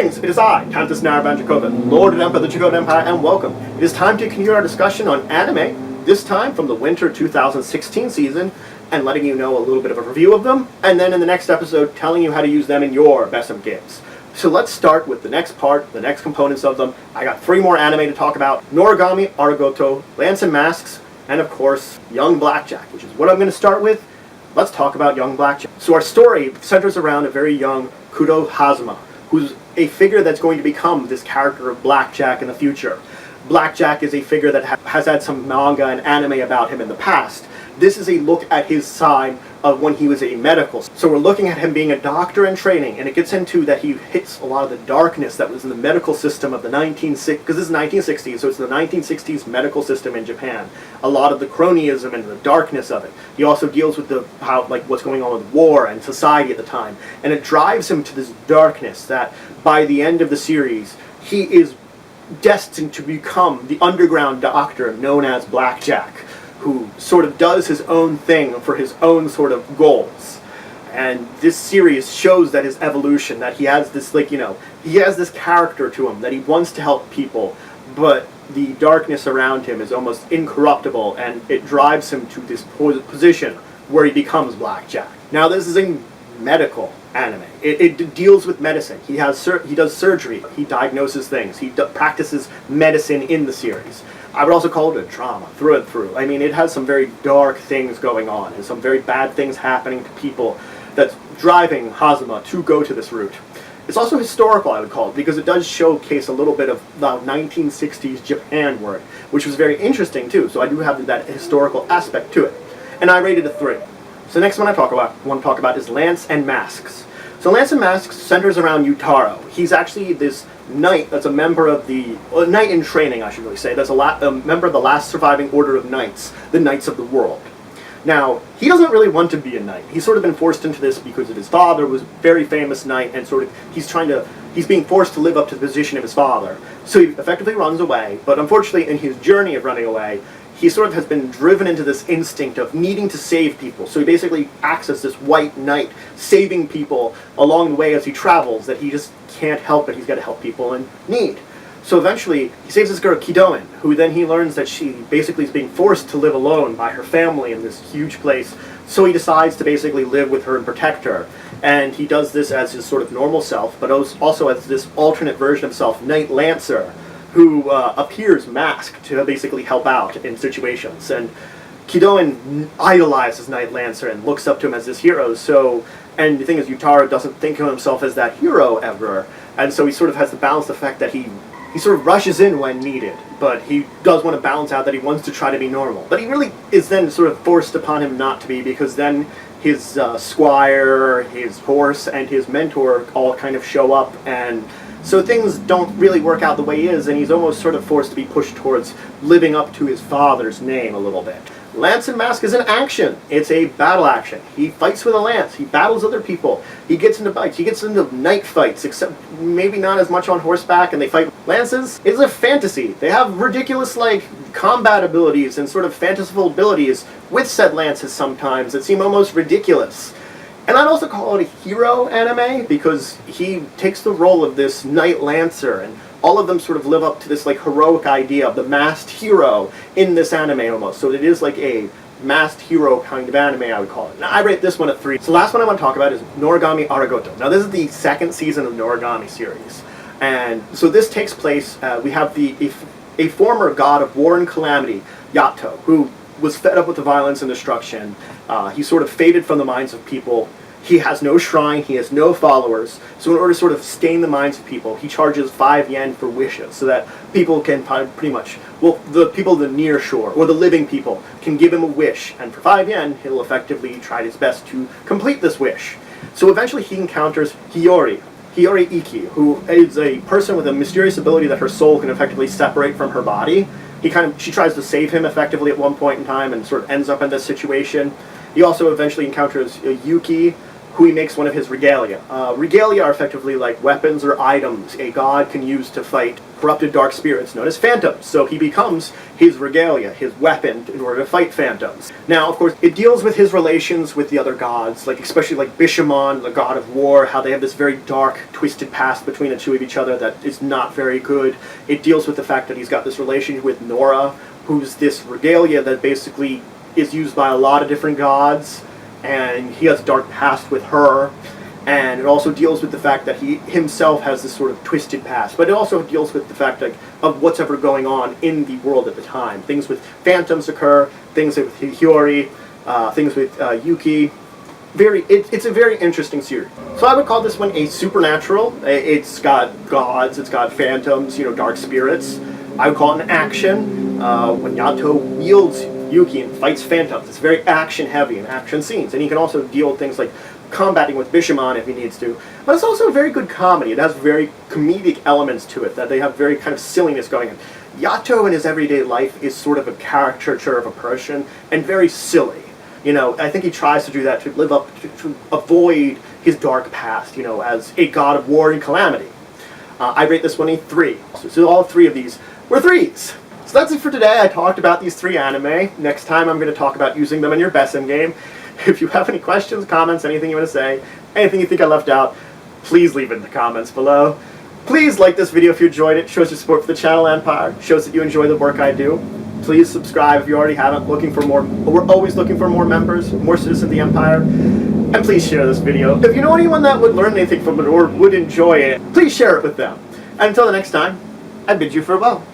Greetings, it is I, Countess Dracovin, Lord and Emperor of the Dracovin Empire, and welcome. It is time to continue our discussion on anime, this time from the winter 2016 season, and letting you know a little bit of a review of them, and then in the next episode telling you how to use them in your BESM games. So let's start with the next part, the next components of them. I got 3 more anime to talk about: Noragami Aragoto, N Masques, and of course, Young Blackjack, which is what I'm going to start with. Let's talk about Young Blackjack. So our story centers around a very young Kudo Hazuma, who's a figure that's going to become this character of Blackjack in the future. Blackjack is a figure that has had some manga and anime about him in the past. This is a look at his side of when he was a medical. So we're looking at him being a doctor in training, and it gets into that he hits a lot of the darkness that was in the medical system of the 1960s, because this is 1960s, so it's the 1960s medical system in Japan. A lot of the cronyism and the darkness of it. He also deals with what's going on with war and society at the time, and it drives him to this darkness that by the end of the series, he is destined to become the underground doctor known as Blackjack, who sort of does his own thing for his own sort of goals. And this series shows that his evolution, that he has this, he has this character to him, that he wants to help people, but the darkness around him is almost incorruptible, and it drives him to this position where he becomes Blackjack. Now, this is a medical anime. It deals with medicine. He does surgery. He diagnoses things. He practices medicine in the series. I would also call it a drama, through and through. I mean, it has some very dark things going on, and some very bad things happening to people that's driving Hazuma to go to this route. It's also historical, I would call it, because it does showcase a little bit of the 1960s Japan work, which was very interesting too, so I do have that historical aspect to it. And I rated a 3. So the next one I want to talk about is N Masques. So N Masques centers around Yutaro. He's actually this knight that's a member of the knight in training, I should really say. That's a member of the last surviving order of knights, the Knights of the World. Now, he doesn't really want to be a knight. He's sort of been forced into this because of his father was a very famous knight, and he's being forced to live up to the position of his father. So he effectively runs away, but unfortunately in his journey of running away, he sort of has been driven into this instinct of needing to save people. So he basically acts as this white knight, saving people along the way as he travels, that he just can't help it. He's got to help people in need. So eventually, he saves this girl, Kidoin, who then he learns that she basically is being forced to live alone by her family in this huge place. So he decides to basically live with her and protect her. And he does this as his sort of normal self, but also as this alternate version of himself, Knight Lancer, who appears masked to basically help out in situations. And Kidoin idolizes Knight Lancer and looks up to him as this hero. And the thing is, Yutaro doesn't think of himself as that hero ever, and so he sort of has to balance the fact that he sort of rushes in when needed, but he does want to balance out that he wants to try to be normal. But he really is then sort of forced upon him not to be, because then his squire, his horse, and his mentor all kind of show up, and so things don't really work out the way he is, and he's almost sort of forced to be pushed towards living up to his father's name a little bit. N Masques is an action. It's a battle action. He fights with a lance. He battles other people. He gets into fights. He gets into knight fights, except maybe not as much on horseback, and they fight lances. It's a fantasy. They have ridiculous, combat abilities and sort of fanciful abilities with said lances sometimes that seem almost ridiculous. And I'd also call it a hero anime, because he takes the role of this Knight Lancer, and all of them sort of live up to this heroic idea of the masked hero in this anime almost. So it is like a masked hero kind of anime, I would call it. Now, I rate this one a 3. So the last one I want to talk about is Noragami Aragoto. Now this is the 2nd season of the Noragami series. And so this takes place, we have a former god of war and calamity, Yato, who was fed up with the violence and destruction. He sort of faded from the minds of people. He has no shrine, he has no followers, so in order to sort of stain the minds of people, he charges 5 yen for wishes, so that people can pretty much, the people of the near shore, or the living people, can give him a wish, and for 5 yen, he'll effectively try his best to complete this wish. So eventually he encounters Hiyori Iki, who is a person with a mysterious ability that her soul can effectively separate from her body. She tries to save him effectively at one point in time, and sort of ends up in this situation. He also eventually encounters Yuki, who he makes one of his regalia. Regalia are effectively like weapons or items a god can use to fight corrupted dark spirits known as phantoms. So he becomes his regalia, his weapon, in order to fight phantoms. Now, of course, it deals with his relations with the other gods, like especially like Bishamon, the god of war, how they have this very dark, twisted past between the two of each other that is not very good. It deals with the fact that he's got this relation with Nora, who's this regalia that basically is used by a lot of different gods, and he has a dark past with her. And it also deals with the fact that he himself has this sort of twisted past. But it also deals with the fact of what's ever going on in the world at the time. Things with phantoms occur, things with Hiyori, things with Yuki. It's a very interesting series. So I would call this one a supernatural. It's got gods, it's got phantoms, dark spirits. I would call it an action. When Yato wields Yuki and fights phantoms, it's very action heavy and action scenes. And he can also deal with things like combating with Bishamon if he needs to. But it's also a very good comedy. It has very comedic elements to it, that they have very kind of silliness going on. Yato in his everyday life is sort of a caricature of a person and very silly. I think he tries to do that to live up to avoid his dark past, as a god of war and calamity. I rate this one a 3. So all 3 of these were 3s. So that's it for today. I talked about these 3 anime. Next time I'm going to talk about using them in your BESM game. If you have any questions, comments, anything you want to say, anything you think I left out, please leave it in the comments below. Please like this video if you enjoyed it. Shows your support for the channel Empire. Shows that you enjoy the work I do. Please subscribe if you already haven't. Looking for more. We're always looking for more members, more citizens of the Empire. And please share this video. If you know anyone that would learn anything from it or would enjoy it, please share it with them. And until the next time, I bid you farewell.